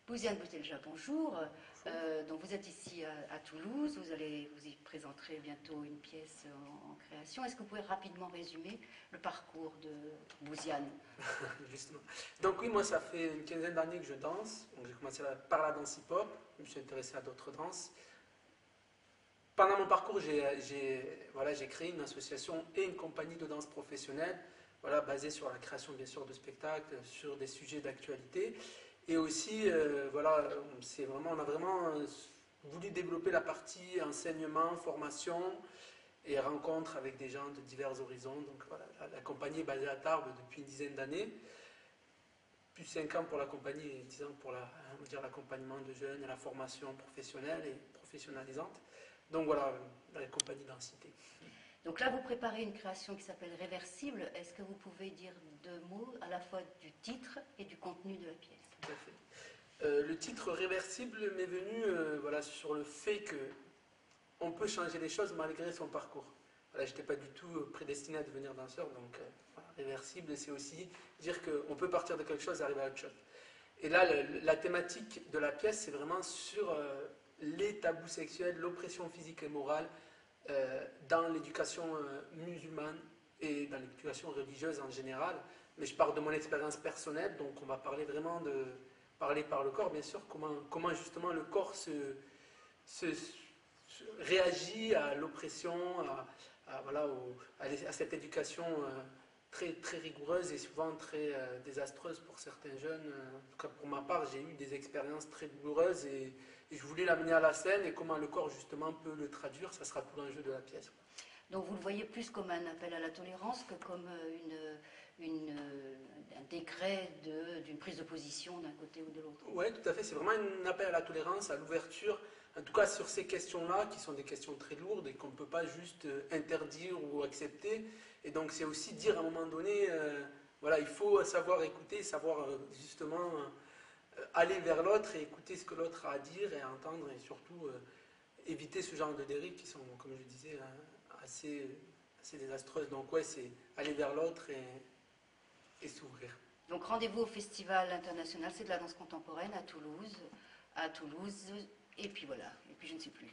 Bouziane Boutelja, bonjour. Donc vous êtes ici à Toulouse, vous y présenterez bientôt une pièce en création. Est-ce que vous pouvez rapidement résumer le parcours de Bouziane? Justement. Donc oui, moi ça fait une quinzaine d'années que je danse. Donc j'ai commencé par la danse hip-hop, je me suis intéressé à d'autres danses. Pendant mon parcours, j'ai créé une association et une compagnie de danse professionnelle, voilà, basée sur la création bien sûr de spectacles, sur des sujets d'actualité. Et aussi, on a vraiment voulu développer la partie enseignement, formation et rencontres avec des gens de divers horizons. Donc voilà, la compagnie est basée à Tarbes depuis une dizaine d'années, plus 5 ans pour la compagnie et 10 ans pour on va dire, l'accompagnement de jeunes et la formation professionnelle et professionnalisante. Donc voilà, la compagnie Densité. Donc là, vous préparez une création qui s'appelle Réversible. Est-ce que vous pouvez dire deux mots à la fois du titre et du contenu de la pièce? Tout à fait. Le titre Réversible m'est venu voilà, sur le fait que on peut changer les choses malgré son parcours. Voilà, je n'étais pas du tout prédestiné à devenir danseur, donc voilà, réversible, c'est aussi dire qu'on peut partir de quelque chose et arriver à autre chose. Et là, la thématique de la pièce, c'est vraiment sur les tabous sexuels, l'oppression physique et morale dans l'éducation musulmane et dans l'éducation religieuse en général. Mais je parle de mon expérience personnelle, donc on va parler vraiment de parler par le corps, bien sûr, comment justement le corps se réagit à l'oppression, voilà, à cette éducation très, très rigoureuse et souvent très désastreuse pour certains jeunes. En tout cas, pour ma part, j'ai eu des expériences très douloureuses et je voulais l'amener à la scène et comment le corps justement peut le traduire, ça sera tout l'enjeu de la pièce. Donc vous le voyez plus comme un appel à la tolérance que comme un décret d'une prise de position d'un côté ou de l'autre. Oui, tout à fait. C'est vraiment un appel à la tolérance, à l'ouverture, en tout cas sur ces questions-là, qui sont des questions très lourdes et qu'on ne peut pas juste interdire ou accepter. Et donc c'est aussi dire à un moment donné, voilà, il faut savoir écouter, savoir justement aller vers l'autre et écouter ce que l'autre a à dire et à entendre et surtout éviter ce genre de dérives qui sont, comme je disais, assez, assez désastreuses. Donc ouais, c'est aller vers l'autre et s'ouvrir. Donc rendez-vous au Festival international, c'est de la danse contemporaine à Toulouse, et puis voilà, et puis je ne sais plus.